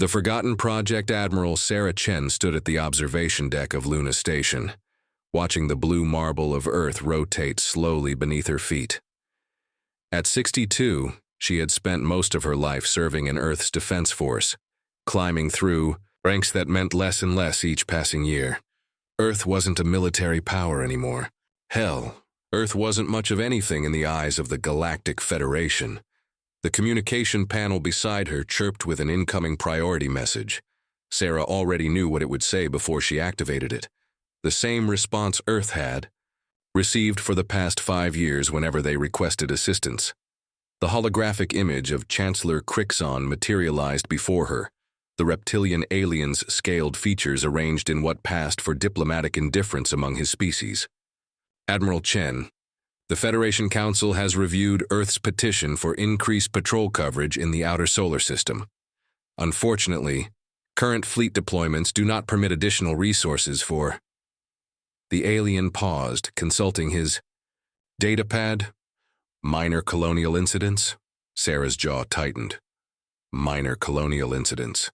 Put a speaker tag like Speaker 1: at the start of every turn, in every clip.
Speaker 1: The forgotten Project Admiral Sarah Chen stood at the observation deck of Luna Station, watching the blue marble of Earth rotate slowly beneath her feet. At 62, she had spent most of her life serving in Earth's defense force, climbing through ranks that meant less and less each passing year. Earth wasn't a military power anymore. Hell, Earth wasn't much of anything in the eyes of the Galactic Federation. The communication panel beside her chirped with an incoming priority message. Sarah already knew what it would say before she activated it. The same response Earth had received for the past 5 years whenever they requested assistance. The holographic image of Chancellor Crixon materialized before her, the reptilian alien's scaled features arranged in what passed for diplomatic indifference among his species. Admiral Chen, the Federation Council has reviewed Earth's petition for increased patrol coverage in the outer solar system. Unfortunately, current fleet deployments do not permit additional resources for... The alien paused, consulting his datapad. Minor colonial incidents? Sarah's jaw tightened. Minor colonial incidents.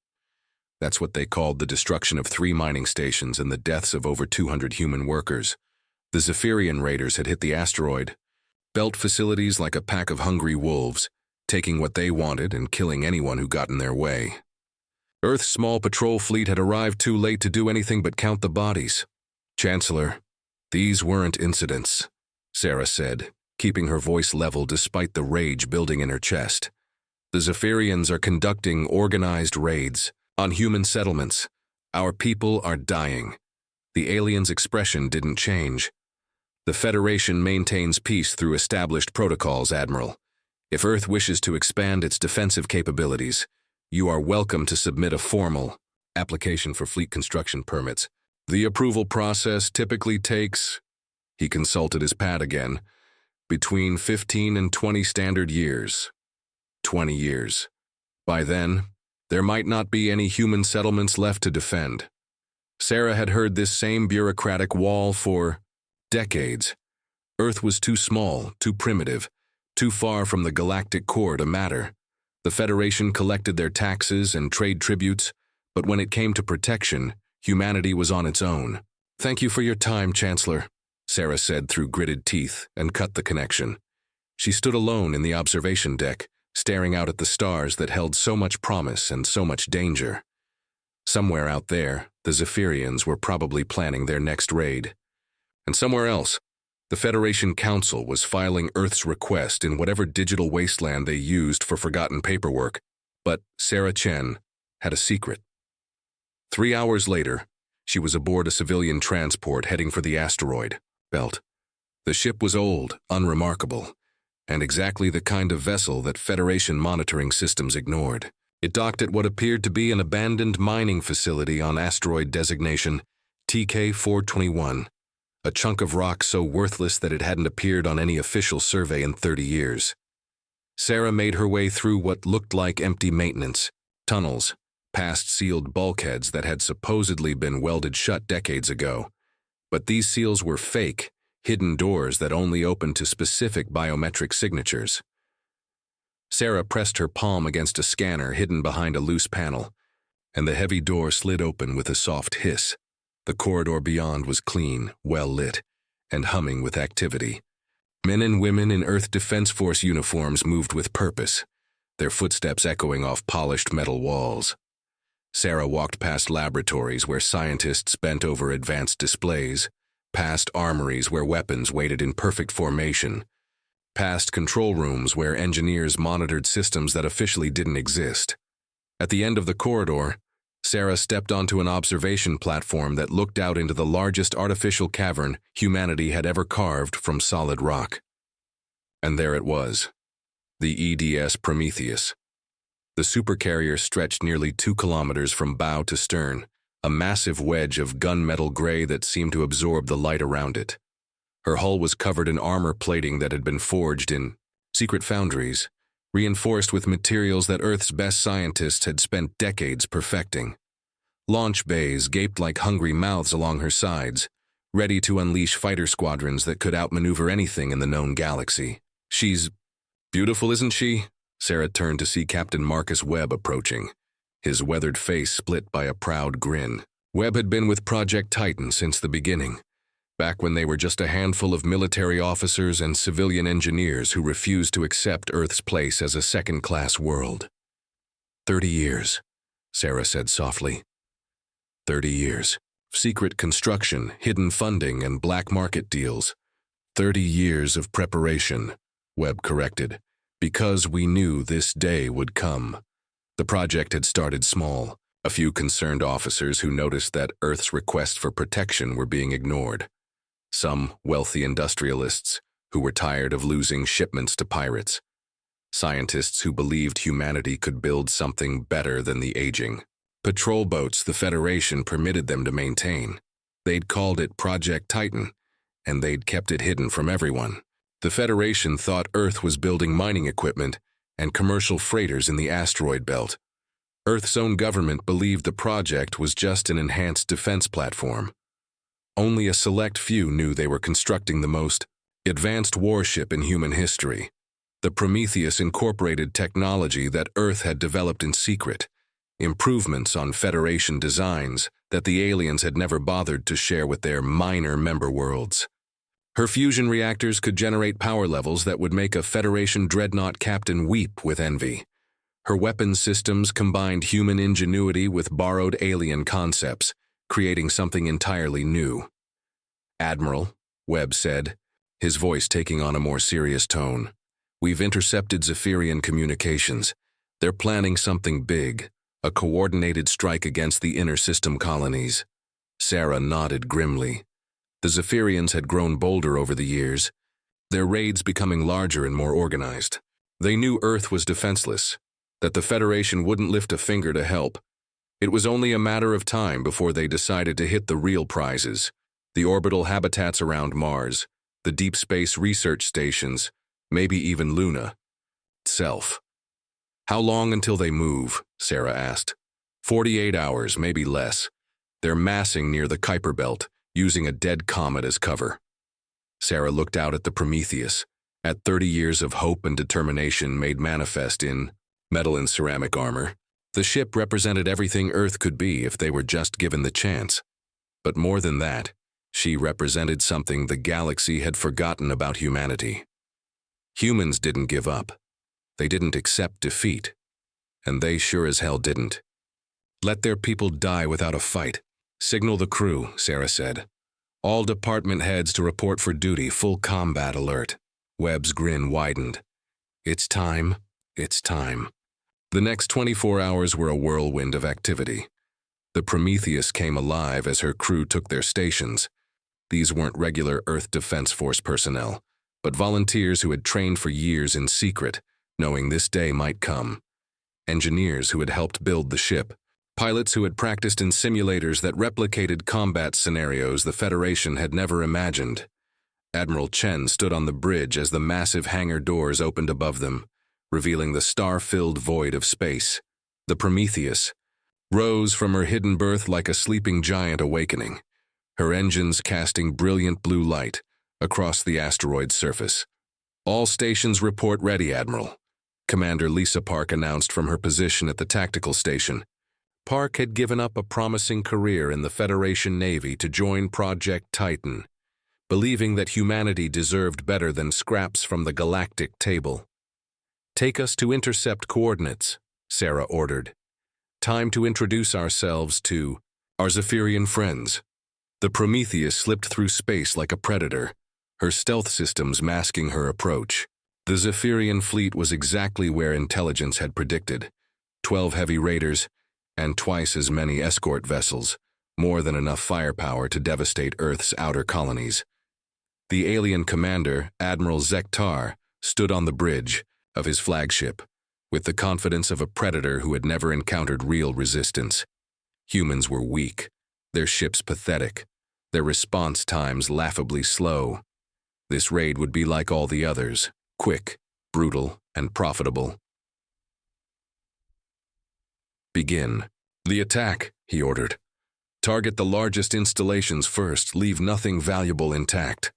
Speaker 1: That's what they called the destruction of 3 mining stations and the deaths of over 200 human workers. The Zephyrian raiders had hit the asteroid, built facilities like a pack of hungry wolves, taking what they wanted and killing anyone who got in their way. Earth's small patrol fleet had arrived too late to do anything but count the bodies. Chancellor, these weren't incidents, Sarah said, keeping her voice level despite the rage building in her chest. The Zephyrians are conducting organized raids on human settlements. Our people are dying. The alien's expression didn't change. The Federation maintains peace through established protocols, Admiral. If Earth wishes to expand its defensive capabilities, you are welcome to submit a formal application for fleet construction permits. The approval process typically takes, he consulted his pad again, between 15 and 20 standard years. 20 years. By then, there might not be any human settlements left to defend. Sarah had heard this same bureaucratic wall for decades. Earth was too small, too primitive, too far from the galactic core to matter. The Federation collected their taxes and trade tributes, but when it came to protection, humanity was on its own. Thank you for your time, Chancellor, Sarah said through gritted teeth and cut the connection. She stood alone in the observation deck, staring out at the stars that held so much promise and so much danger. Somewhere out there, the Zephyrians were probably planning their next raid. And somewhere else, the Federation Council was filing Earth's request in whatever digital wasteland they used for forgotten paperwork. But Sarah Chen had a secret. 3 hours later, she was aboard a civilian transport heading for the asteroid belt. The ship was old, unremarkable, and exactly the kind of vessel that Federation monitoring systems ignored. It docked at what appeared to be an abandoned mining facility on asteroid designation TK-421, a chunk of rock so worthless that it hadn't appeared on any official survey in 30 years. Sarah made her way through what looked like empty maintenance, tunnels, past sealed bulkheads that had supposedly been welded shut decades ago. But these seals were fake, hidden doors that only opened to specific biometric signatures. Sarah pressed her palm against a scanner hidden behind a loose panel, and the heavy door slid open with a soft hiss. The corridor beyond was clean, well lit, and humming with activity. Men and women in Earth Defense Force uniforms moved with purpose, their footsteps echoing off polished metal walls. Sarah walked past laboratories where scientists bent over advanced displays, past armories where weapons waited in perfect formation, past control rooms where engineers monitored systems that officially didn't exist. At the end of the corridor, Sarah stepped onto an observation platform that looked out into the largest artificial cavern humanity had ever carved from solid rock. And there it was, the EDS Prometheus. The Supercarrier stretched nearly 2 kilometers from bow to stern, a massive wedge of gunmetal gray that seemed to absorb the light around it. Her hull was covered in armor plating that had been forged in secret foundries, reinforced with materials that Earth's best scientists had spent decades perfecting. Launch bays gaped like hungry mouths along her sides, ready to unleash fighter squadrons that could outmaneuver anything in the known galaxy. She's beautiful, isn't she? Sarah turned to see Captain Marcus Webb approaching. his weathered face split by a proud grin. Webb had been with Project Titan since the beginning, back when they were just a handful of military officers and civilian engineers who refused to accept Earth's place as a second-class world. 30 years, Sarah said softly. 30 years. Secret construction, hidden funding, and black market deals. 30 years of preparation, Webb corrected, because we knew this day would come. The project had started small, a few concerned officers who noticed that Earth's requests for protection were being ignored. Some wealthy industrialists who were tired of losing shipments to pirates. Scientists who believed humanity could build something better than the aging. Patrol boats the Federation permitted them to maintain. They'd called it Project Titan, and they'd kept it hidden from everyone. The Federation thought Earth was building mining equipment and commercial freighters in the asteroid belt. Earth's own government believed the project was just an enhanced defense platform. Only a select few knew they were constructing the most advanced warship in human history. The Prometheus incorporated technology that Earth had developed in secret, improvements on Federation designs that the aliens had never bothered to share with their minor member worlds. Her fusion reactors could generate power levels that would make a Federation dreadnought captain weep with envy. Her weapons systems combined human ingenuity with borrowed alien concepts, creating something entirely new. "Admiral," Webb said, his voice taking on a more serious tone, "we've intercepted Zephyrian communications. They're planning something big, a coordinated strike against the inner system colonies." Sarah nodded grimly. The Zephyrians had grown bolder over the years, their raids becoming larger and more organized. They knew Earth was defenseless, that the Federation wouldn't lift a finger to help. It was only a matter of time before they decided to hit the real prizes, the orbital habitats around Mars, the deep space research stations, maybe even Luna itself. "How long until they move?" Sarah asked. 48 hours, maybe less. They're massing near the Kuiper Belt, using a dead comet as cover. Sarah looked out at the Prometheus, at 30 years of hope and determination made manifest in metal and ceramic armor. The ship represented everything Earth could be if they were just given the chance. But more than that, she represented something the galaxy had forgotten about humanity. Humans didn't give up. They didn't accept defeat. And they sure as hell didn't. "Let their people die without a fight. Signal the crew," Sarah said. "All department heads to report for duty, full combat alert." Webb's grin widened. "It's time. It's time." The next 24 hours were a whirlwind of activity. The Prometheus came alive as her crew took their stations. These weren't regular Earth Defense Force personnel, but volunteers who had trained for years in secret, knowing this day might come. Engineers who had helped build the ship. Pilots who had practiced in simulators that replicated combat scenarios the Federation had never imagined. Admiral Chen stood on the bridge as the massive hangar doors opened above them, revealing the star-filled void of space. The Prometheus rose from her hidden berth like a sleeping giant awakening, her engines casting brilliant blue light across the asteroid's surface. "All stations report ready, Admiral," Commander Lisa Park announced from her position at the tactical station. Park had given up a promising career in the Federation Navy to join Project Titan, believing that humanity deserved better than scraps from the Galactic table. "Take us to intercept coordinates," Sarah ordered. "Time to introduce ourselves to our Zephyrian friends." The Prometheus slipped through space like a predator, her stealth systems masking her approach. The Zephyrian fleet was exactly where intelligence had predicted. 12 heavy raiders, and twice as many escort vessels, more than enough firepower to devastate Earth's outer colonies. The alien commander, Admiral Zektar, stood on the bridge of his flagship, with the confidence of a predator who had never encountered real resistance. Humans were weak, their ships pathetic, their response times laughably slow. This raid would be like all the others, quick, brutal, and profitable. "Begin the attack," he ordered. "Target the largest installations first, leave nothing valuable intact."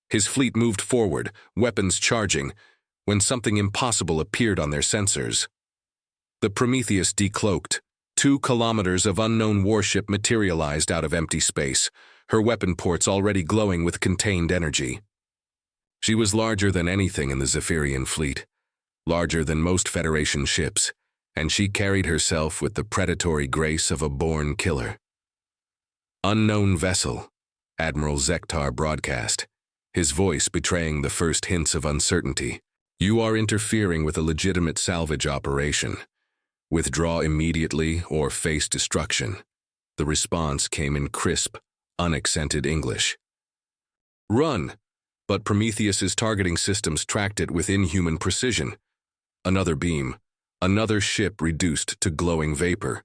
Speaker 1: His fleet moved forward, weapons charging, when something impossible appeared on their sensors. The Prometheus decloaked, 2 kilometers of unknown warship materialized out of empty space, her weapon ports already glowing with contained energy. She was larger than anything in the Zephyrian fleet, larger than most Federation ships, and she carried herself with the predatory grace of a born killer. "Unknown vessel," Admiral Zektar broadcast, his voice betraying the first hints of uncertainty. "You are interfering with a legitimate salvage operation. Withdraw immediately or face destruction." The response came in crisp, unaccented English. "Run!" But Prometheus's targeting systems tracked it with inhuman precision. Another beam, another ship reduced to glowing vapor.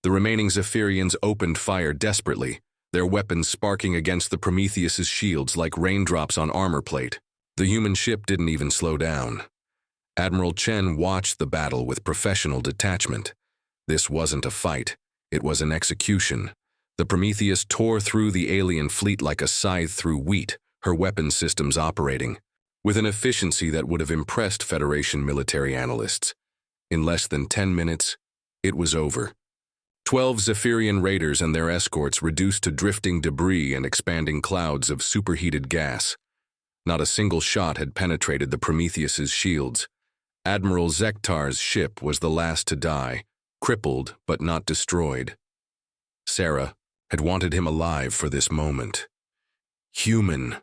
Speaker 1: The remaining Zephyrians opened fire desperately, their weapons sparking against the Prometheus's shields like raindrops on armor plate. The human ship didn't even slow down. Admiral Chen watched the battle with professional detachment. This wasn't a fight, it was an execution. The Prometheus tore through the alien fleet like a scythe through wheat, her weapon systems operating, with an efficiency that would have impressed Federation military analysts. In less than 10 minutes, it was over. 12 Zephyrian raiders and their escorts reduced to drifting debris and expanding clouds of superheated gas. Not a single shot had penetrated the Prometheus's shields. Admiral Zektar's ship was the last to die, crippled but not destroyed. Sarah had wanted him alive for this moment. "Human,"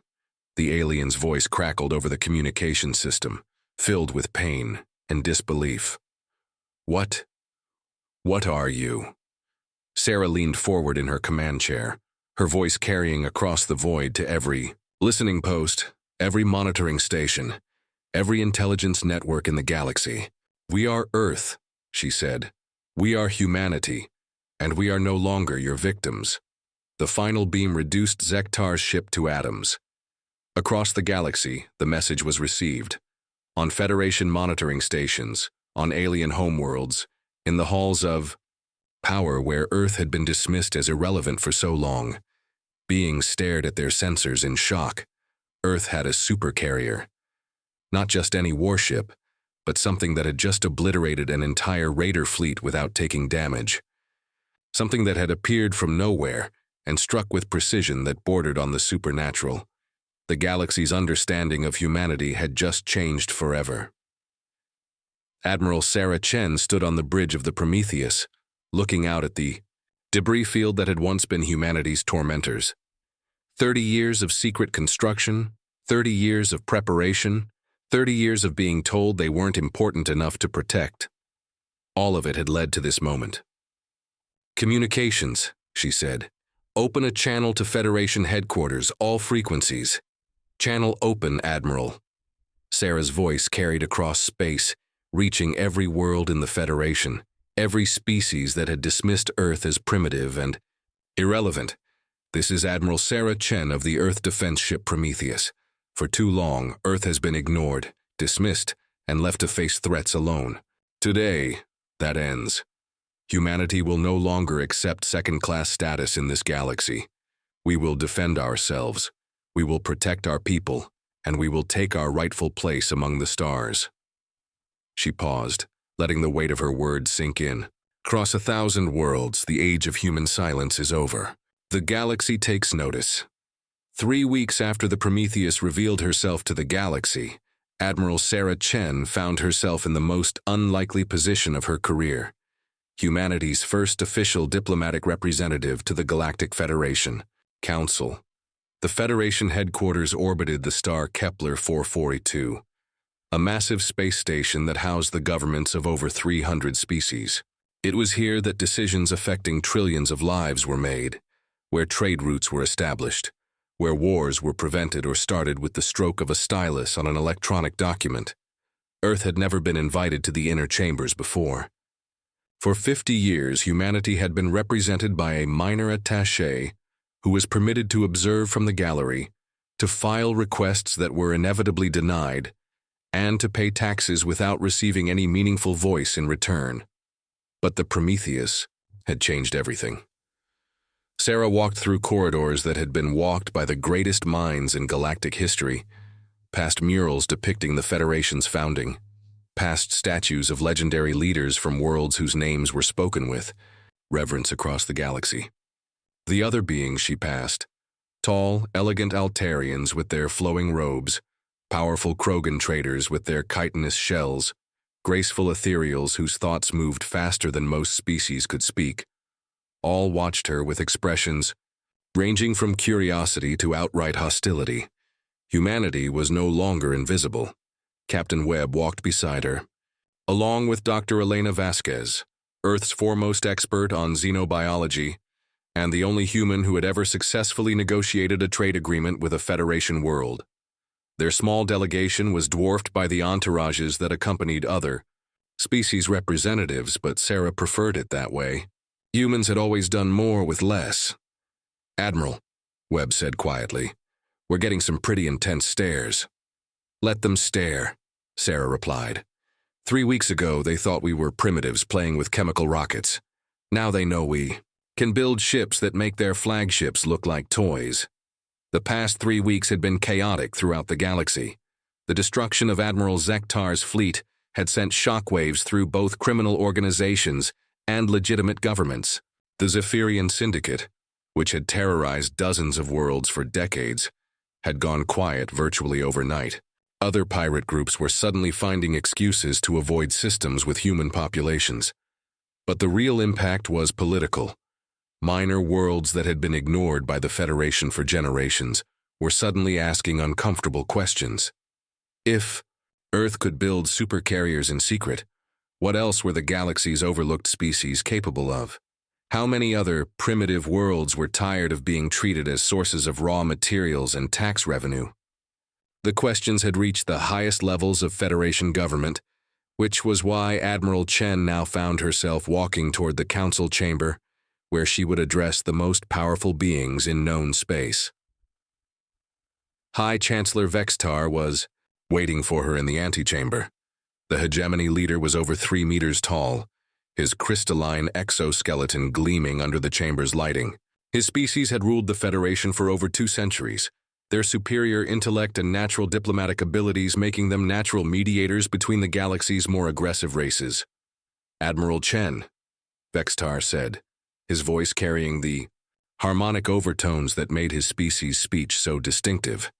Speaker 1: the alien's voice crackled over the communication system, filled with pain and disbelief. What are you?" Sarah leaned forward in her command chair, her voice carrying across the void to every listening post, every monitoring station, every intelligence network in the galaxy. "We are Earth," she said. "We are humanity, and we are no longer your victims." The final beam reduced Zektar's ship to atoms. Across the galaxy, the message was received. On Federation monitoring stations, on alien homeworlds, in the halls of power where Earth had been dismissed as irrelevant for so long. Beings stared at their sensors in shock. Earth had a supercarrier. Not just any warship, but something that had just obliterated an entire raider fleet without taking damage. Something that had appeared from nowhere and struck with precision that bordered on the supernatural. The galaxy's understanding of humanity had just changed forever. Admiral Sarah Chen stood on the bridge of the Prometheus, looking out at the debris field that had once been humanity's tormentors. 30 years of secret construction, 30 years of preparation, 30 years of being told they weren't important enough to protect. All of it had led to this moment. "Communications," she said. "Open a channel to Federation headquarters, all frequencies." "Channel open, Admiral." Sarah's voice carried across space, reaching every world in the Federation, every species that had dismissed Earth as primitive and irrelevant. "This is Admiral Sarah Chen of the Earth defense ship Prometheus. For too long, Earth has been ignored, dismissed, and left to face threats alone. Today, that ends. Humanity will no longer accept second-class status in this galaxy. We will defend ourselves, we will protect our people, and we will take our rightful place among the stars." She paused, letting the weight of her words sink in. "Across 1,000 worlds, the age of human silence is over. The galaxy takes notice." 3 weeks after the Prometheus revealed herself to the galaxy, Admiral Sarah Chen found herself in the most unlikely position of her career. Humanity's first official diplomatic representative to the Galactic Federation Council. The Federation headquarters orbited the star Kepler 442, a massive space station that housed the governments of over 300 species. It was here that decisions affecting trillions of lives were made, where trade routes were established, where wars were prevented or started with the stroke of a stylus on an electronic document. Earth had never been invited to the inner chambers before. For 50 years, humanity had been represented by a minor attaché who was permitted to observe from the gallery, to file requests that were inevitably denied, and to pay taxes without receiving any meaningful voice in return. But the Prometheus had changed everything. Sarah walked through corridors that had been walked by the greatest minds in galactic history, past murals depicting the Federation's founding, past statues of legendary leaders from worlds whose names were spoken with reverence across the galaxy. The other beings she passed, tall, elegant Altarians with their flowing robes, powerful Krogan traders with their chitinous shells, graceful ethereals whose thoughts moved faster than most species could speak, all watched her with expressions ranging from curiosity to outright hostility. Humanity was no longer invisible. Captain Webb walked beside her, along with Dr. Elena Vasquez, Earth's foremost expert on xenobiology, and the only human who had ever successfully negotiated a trade agreement with a Federation world. Their small delegation was dwarfed by the entourages that accompanied other species representatives, but Sarah preferred it that way. Humans had always done more with less. "Admiral," Webb said quietly, "we're getting some pretty intense stares." "Let them stare," Sarah replied. 3 weeks ago, they thought we were primitives playing with chemical rockets. Now they know we can build ships that make their flagships look like toys. The past 3 weeks had been chaotic throughout the galaxy. The destruction of Admiral Zektar's fleet had sent shockwaves through both criminal organizations and legitimate governments. The Zephyrian Syndicate, which had terrorized dozens of worlds for decades, had gone quiet virtually overnight. Other pirate groups were suddenly finding excuses to avoid systems with human populations. But the real impact was political. Minor worlds that had been ignored by the Federation for generations were suddenly asking uncomfortable questions. If Earth could build supercarriers in secret, what else were the galaxy's overlooked species capable of? How many other primitive worlds were tired of being treated as sources of raw materials and tax revenue? The questions had reached the highest levels of Federation government, which was why Admiral Chen now found herself walking toward the council chamber, where she would address the most powerful beings in known space. High Chancellor Vextar was waiting for her in the antechamber. The hegemony leader was over 3 meters tall, his crystalline exoskeleton gleaming under the chamber's lighting. His species had ruled the Federation for over 2 centuries, their superior intellect and natural diplomatic abilities making them natural mediators between the galaxy's more aggressive races. "Admiral Chen," Vextar said, his voice carrying the harmonic overtones that made his species' speech so distinctive.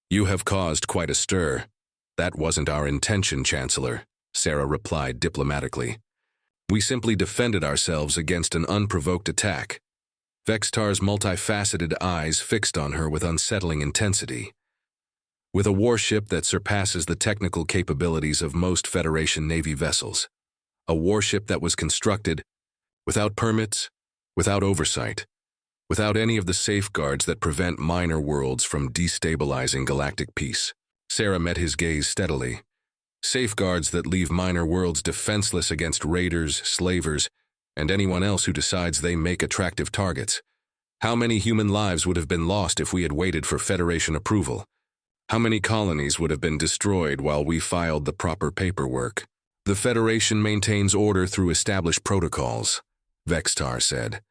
Speaker 1: "You have caused quite a stir." "That wasn't our intention, Chancellor," Sarah replied diplomatically. "We simply defended ourselves against an unprovoked attack." Vextar's multifaceted eyes fixed on her with unsettling intensity. With a warship that surpasses the technical capabilities of most Federation Navy vessels, a warship that was constructed without permits, without oversight, without any of the safeguards that prevent minor worlds from destabilizing galactic peace. Sarah met his gaze steadily. Safeguards that leave minor worlds defenseless against raiders, slavers, and anyone else who decides they make attractive targets. How many human lives would have been lost if we had waited for Federation approval? How many colonies would have been destroyed while we filed the proper paperwork? "The Federation maintains order through established protocols," Vextar said.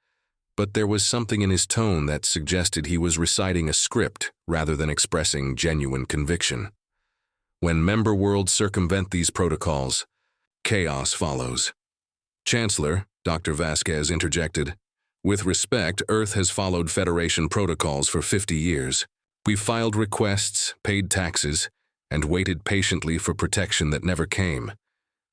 Speaker 1: But there was something in his tone that suggested he was reciting a script rather than expressing genuine conviction. When member worlds circumvent these protocols, chaos follows. "Chancellor," Dr. Vasquez interjected, "with respect, Earth has followed Federation protocols for 50 years. We've filed requests, paid taxes, and waited patiently for protection that never came.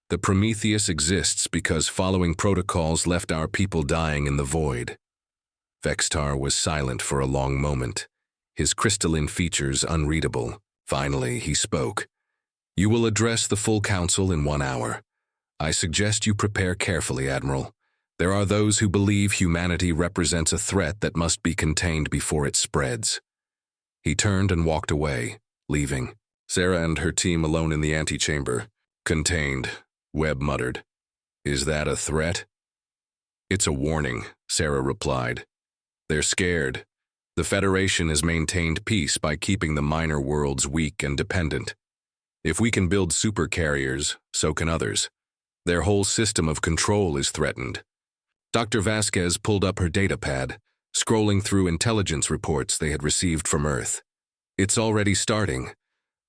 Speaker 1: The Prometheus exists because following protocols left our people dying in the void." Vextar was silent for a long moment, his crystalline features unreadable. Finally, he spoke. "You will address the full council in 1 hour. I suggest you prepare carefully, Admiral. There are those who believe humanity represents a threat that must be contained before it spreads." He turned and walked away, leaving Sarah and her team alone in the antechamber. "Contained," Webb muttered. "Is that a threat?" "It's a warning," Sarah replied. "They're scared. The Federation has maintained peace by keeping the minor worlds weak and dependent. If we can build supercarriers, so can others. Their whole system of control is threatened." Dr. Vasquez pulled up her datapad, scrolling through intelligence reports they had received from Earth. "It's already starting.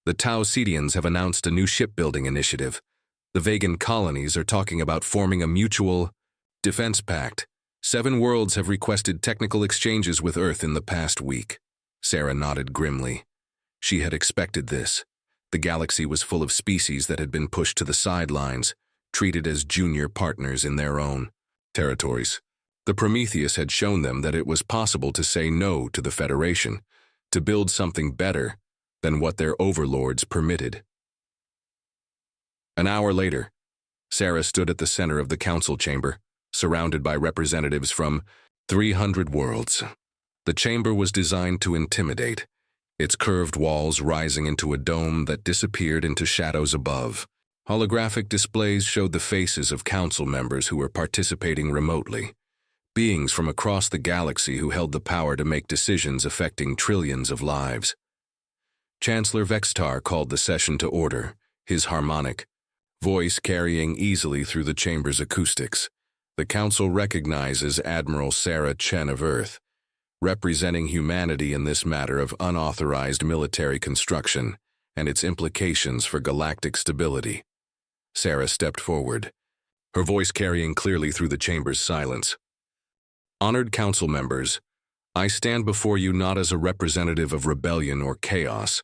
Speaker 1: The Tau Cetians have announced a new shipbuilding initiative. The Vegan colonies are talking about forming a mutual defense pact. 7 worlds have requested technical exchanges with Earth in the past week. Sarah nodded grimly. She had expected this. The galaxy was full of species that had been pushed to the sidelines, treated as junior partners in their own territories. The Prometheus had shown them that it was possible to say no to the Federation, to build something better than what their overlords permitted. An hour later, Sarah stood at the center of the council chamber, surrounded by representatives from 300 worlds. The chamber was designed to intimidate, its curved walls rising into a dome that disappeared into shadows above. Holographic displays showed the faces of council members who were participating remotely, beings from across the galaxy who held the power to make decisions affecting trillions of lives. Chancellor Vextar called the session to order, his harmonic voice carrying easily through the chamber's acoustics. The council recognizes Admiral Sarah Chen of Earth, representing humanity in this matter of unauthorized military construction and its implications for galactic stability. Sarah stepped forward, her voice carrying clearly through the chamber's silence. Honored council members, I stand before you not as a representative of rebellion or chaos,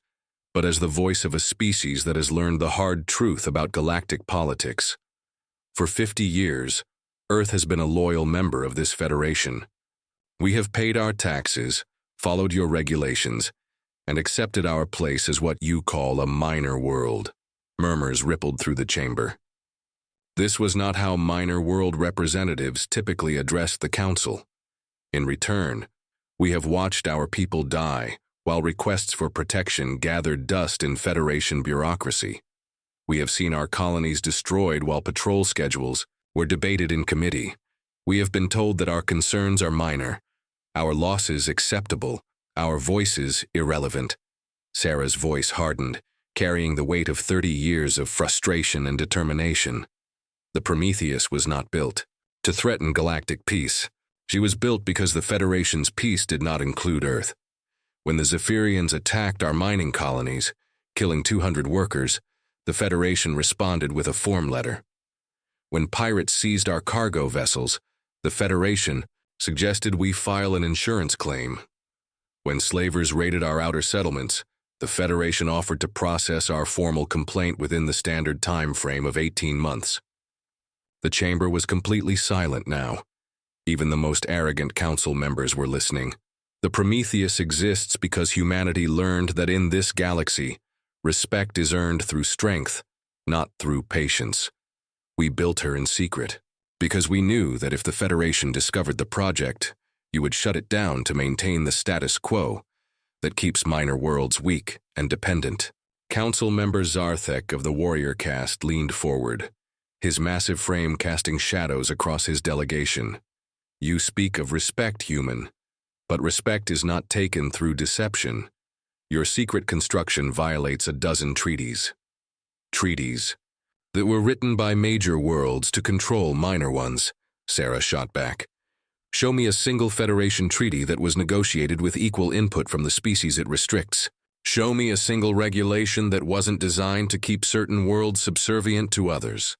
Speaker 1: but as the voice of a species that has learned the hard truth about galactic politics. For 50 years, Earth has been a loyal member of this federation. We have paid our taxes, followed your regulations, and accepted our place as what you call a minor world. Murmurs rippled through the chamber. This was not how minor world representatives typically addressed the council. In return, we have watched our people die, while requests for protection gathered dust in Federation bureaucracy. We have seen our colonies destroyed while patrol schedules were debated in committee. We have been told that our concerns are minor, our losses acceptable, our voices irrelevant. Sarah's voice hardened, carrying the weight of 30 years of frustration and determination. The Prometheus was not built to threaten galactic peace. She was built because the Federation's peace did not include Earth. When the Zephyrians attacked our mining colonies, killing 200 workers, the Federation responded with a form letter. When pirates seized our cargo vessels, the Federation suggested we file an insurance claim. When slavers raided our outer settlements, the Federation offered to process our formal complaint within the standard time frame of 18 months. The chamber was completely silent now. Even the most arrogant council members were listening. The Prometheus exists because humanity learned that in this galaxy, respect is earned through strength, not through patience. We built her in secret, because we knew that if the Federation discovered the project, you would shut it down to maintain the status quo that keeps minor worlds weak and dependent. Council member Zarthek of the warrior caste leaned forward, his massive frame casting shadows across his delegation. You speak of respect, human, but respect is not taken through deception. Your secret construction violates a dozen treaties. Treaties that were written by major worlds to control minor ones, Sarah shot back. Show me a single Federation treaty that was negotiated with equal input from the species it restricts. Show me a single regulation that wasn't designed to keep certain worlds subservient to others.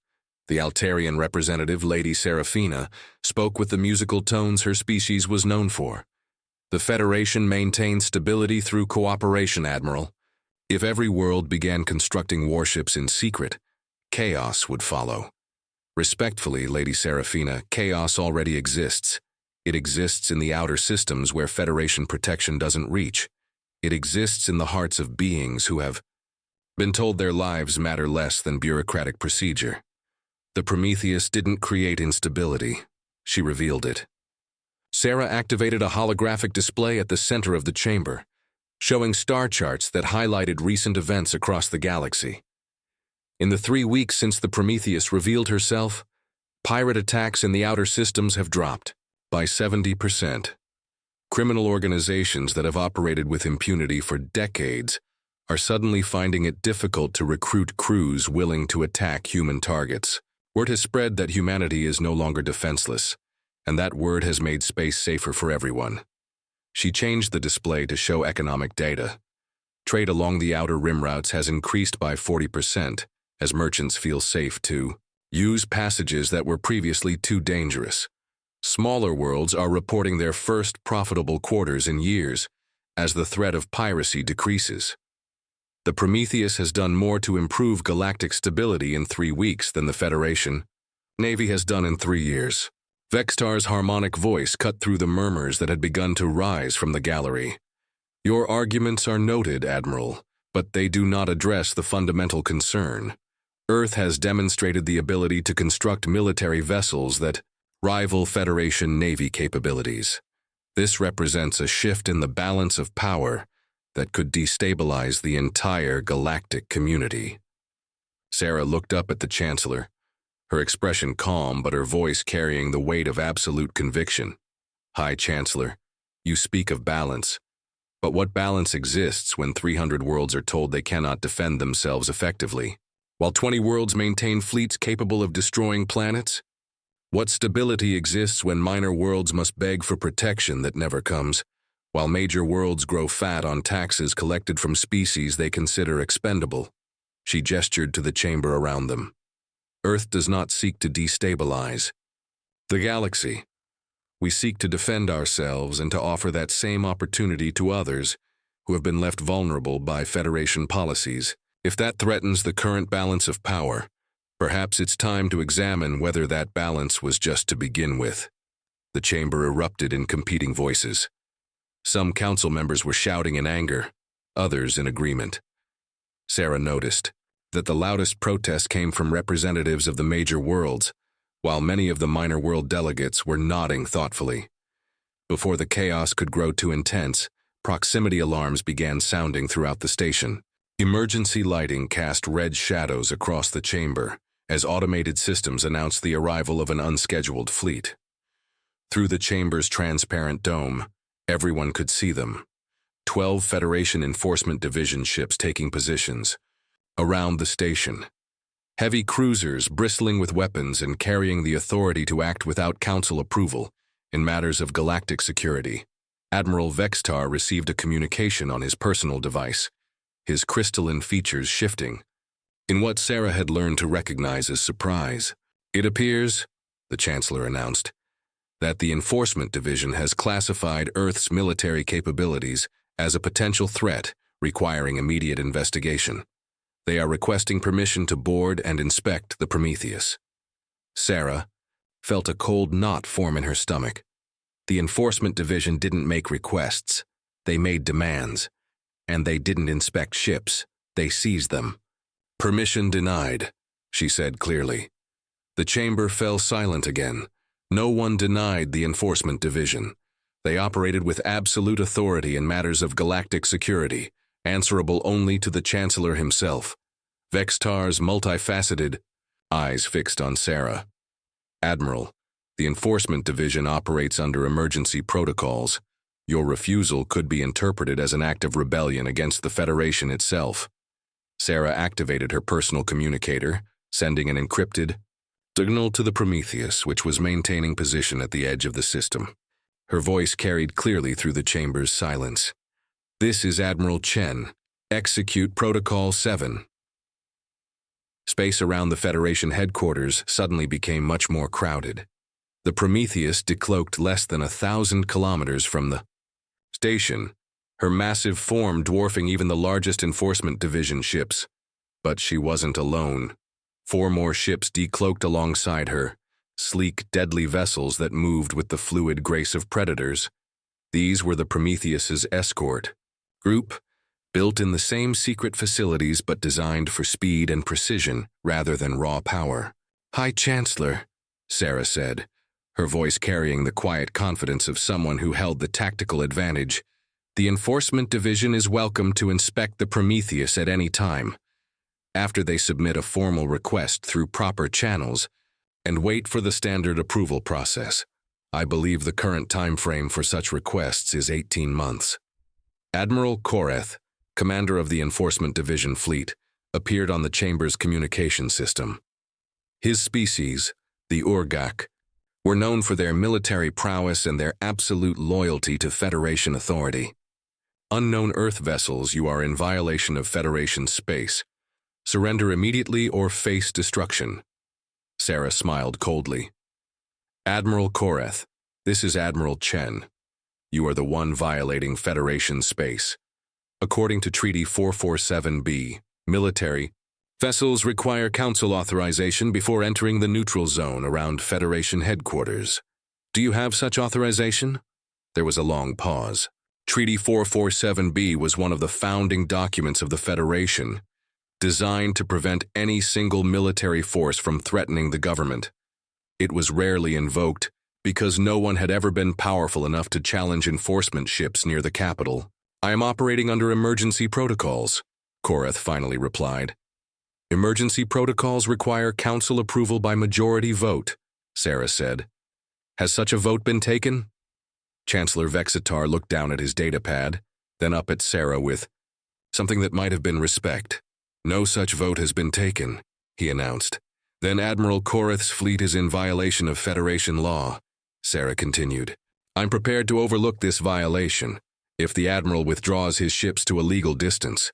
Speaker 1: The Altarian representative, Lady Seraphina, spoke with the musical tones her species was known for. The Federation maintains stability through cooperation, Admiral. If every world began constructing warships in secret, chaos would follow. Respectfully, Lady Seraphina, chaos already exists. It exists in the outer systems where Federation protection doesn't reach. It exists in the hearts of beings who have been told their lives matter less than bureaucratic procedure. The Prometheus didn't create instability. She revealed it. Sarah activated a holographic display at the center of the chamber, showing star charts that highlighted recent events across the galaxy. In the 3 weeks since the Prometheus revealed herself, pirate attacks in the outer systems have dropped by 70%. Criminal organizations that have operated with impunity for decades are suddenly finding it difficult to recruit crews willing to attack human targets. Word has spread that humanity is no longer defenseless, and that word has made space safer for everyone. She changed the display to show economic data. Trade along the outer rim routes has increased by 40%, as merchants feel safe to use passages that were previously too dangerous. Smaller worlds are reporting their first profitable quarters in years as the threat of piracy decreases. The Prometheus has done more to improve galactic stability in 3 weeks than the Federation Navy has done in 3 years. Vextar's harmonic voice cut through the murmurs that had begun to rise from the gallery. Your arguments are noted, Admiral, but they do not address the fundamental concern. Earth has demonstrated the ability to construct military vessels that rival Federation Navy capabilities. This represents a shift in the balance of power that could destabilize the entire galactic community. Sarah looked up at the Chancellor, her expression calm but her voice carrying the weight of absolute conviction. High Chancellor, you speak of balance, but what balance exists when 300 worlds are told they cannot defend themselves effectively, while 20 worlds maintain fleets capable of destroying planets? What stability exists when minor worlds must beg for protection that never comes, while major worlds grow fat on taxes collected from species they consider expendable? She gestured to the chamber around them. Earth does not seek to destabilize the galaxy. We seek to defend ourselves and to offer that same opportunity to others who have been left vulnerable by Federation policies. If that threatens the current balance of power, perhaps it's time to examine whether that balance was just to begin with. The chamber erupted in competing voices. Some council members were shouting in anger, others in agreement. Sarah noticed that the loudest protests came from representatives of the major worlds, while many of the minor world delegates were nodding thoughtfully. Before the chaos could grow too intense, proximity alarms began sounding throughout the station. Emergency lighting cast red shadows across the chamber as automated systems announced the arrival of an unscheduled fleet. Through the chamber's transparent dome, everyone could see them. 12 Federation Enforcement Division ships taking positions around the station. Heavy cruisers bristling with weapons and carrying the authority to act without council approval in matters of galactic security. Admiral Vextar received a communication on his personal device, his crystalline features shifting, in what Sarah had learned to recognize as surprise. It appears, the Chancellor announced, that the Enforcement Division has classified Earth's military capabilities as a potential threat requiring immediate investigation. They are requesting permission to board and inspect the Prometheus. Sarah felt a cold knot form in her stomach. The Enforcement Division didn't make requests. They made demands. And they didn't inspect ships. They seized them. Permission denied, she said clearly. The chamber fell silent again. No one denied the Enforcement Division. They operated with absolute authority in matters of galactic security, answerable only to the Chancellor himself. Vextar's multifaceted eyes fixed on Sarah. Admiral, the Enforcement Division operates under emergency protocols. Your refusal could be interpreted as an act of rebellion against the Federation itself. Sarah activated her personal communicator, sending an encrypted signal to the Prometheus, which was maintaining position at the edge of the system. Her voice carried clearly through the chamber's silence. This is Admiral Chen. Execute Protocol 7. Space around the Federation headquarters suddenly became much more crowded. The Prometheus decloaked less than 1,000 kilometers from the station, her massive form dwarfing even the largest Enforcement Division ships. But she wasn't alone. 4 more ships decloaked alongside her, sleek, deadly vessels that moved with the fluid grace of predators. These were the Prometheus's escort group, built in the same secret facilities but designed for speed and precision rather than raw power. High Chancellor, Sarah said, her voice carrying the quiet confidence of someone who held the tactical advantage. The Enforcement Division is welcome to inspect the Prometheus at any time, after they submit a formal request through proper channels and wait for the standard approval process. I believe the current time frame for such requests is 18 months. Admiral Koreth, commander of the Enforcement Division fleet, appeared on the chamber's communication system. His species, the Urgak, were known for their military prowess and their absolute loyalty to Federation authority. Unknown Earth vessels, you are in violation of Federation space. Surrender immediately or face destruction. Sarah smiled coldly. Admiral Koreth, this is Admiral Chen. You are the one violating Federation space. According to Treaty 447B, military vessels require Council authorization before entering the neutral zone around Federation headquarters. Do you have such authorization? There was a long pause. Treaty 447B was one of the founding documents of the Federation, designed to prevent any single military force from threatening the government. It was rarely invoked because no one had ever been powerful enough to challenge enforcement ships near the capital. I am operating under emergency protocols, Koreth finally replied. Emergency protocols require Council approval by majority vote, Sarah said. Has such a vote been taken? Chancellor Vexitar looked down at his datapad, then up at Sarah with something that might have been respect. No such vote has been taken, he announced. Then Admiral Koreth's fleet is in violation of Federation law, Sarah continued. I'm prepared to overlook this violation if the Admiral withdraws his ships to a legal distance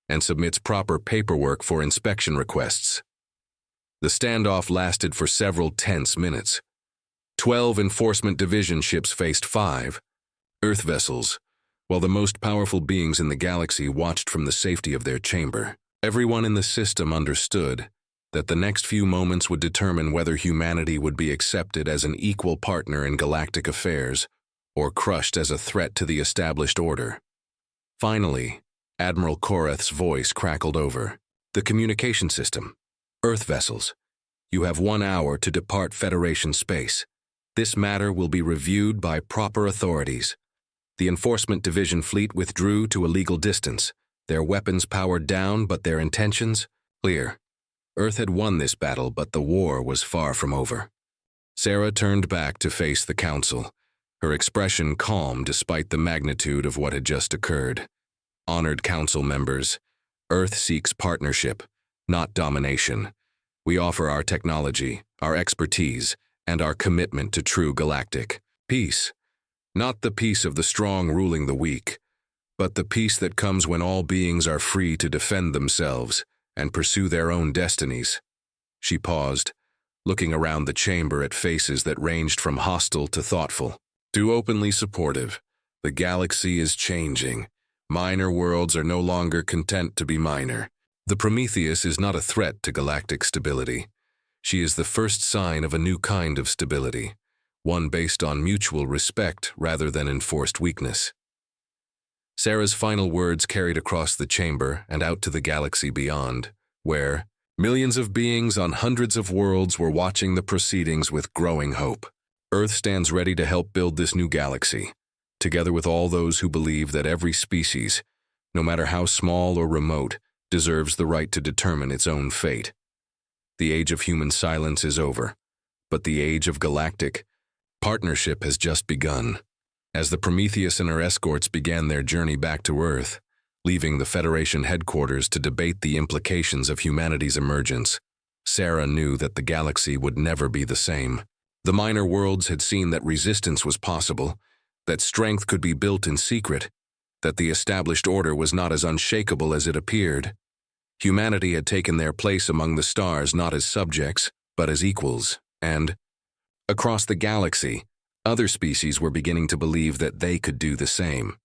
Speaker 1: and submits proper paperwork for inspection requests. The standoff lasted for several tense minutes. 12 Enforcement Division ships faced 5 Earth vessels, while the most powerful beings in the galaxy watched from the safety of their chamber. Everyone in the system understood that the next few moments would determine whether humanity would be accepted as an equal partner in galactic affairs or crushed as a threat to the established order. Finally, Admiral Koreth's voice crackled over. The communication system. Earth vessels, you have 1 hour to depart Federation space. This matter will be reviewed by proper authorities. The Enforcement Division fleet withdrew to a legal distance, their weapons powered down but their intentions clear. Earth had won this battle, but the war was far from over. Sarah turned back to face the Council, her expression calm despite the magnitude of what had just occurred. Honored Council members, Earth seeks partnership, not domination. We offer our technology, our expertise, and our commitment to true galactic peace. Not the peace of the strong ruling the weak, but the peace that comes when all beings are free to defend themselves and pursue their own destinies. She paused, looking around the chamber at faces that ranged from hostile to thoughtful, to openly supportive. The galaxy is changing. Minor worlds are no longer content to be minor. The Prometheus is not a threat to galactic stability. She is the first sign of a new kind of stability, one based on mutual respect rather than enforced weakness. Sarah's final words carried across the chamber and out to the galaxy beyond, where millions of beings on hundreds of worlds were watching the proceedings with growing hope. Earth stands ready to help build this new galaxy, together with all those who believe that every species, no matter how small or remote, deserves the right to determine its own fate. The age of human silence is over, but the age of galactic partnership has just begun. As the Prometheus and her escorts began their journey back to Earth, leaving the Federation headquarters to debate the implications of humanity's emergence, Sarah knew that the galaxy would never be the same. The minor worlds had seen that resistance was possible, that strength could be built in secret, that the established order was not as unshakable as it appeared. Humanity had taken their place among the stars not as subjects, but as equals, and across the galaxy, other species were beginning to believe that they could do the same.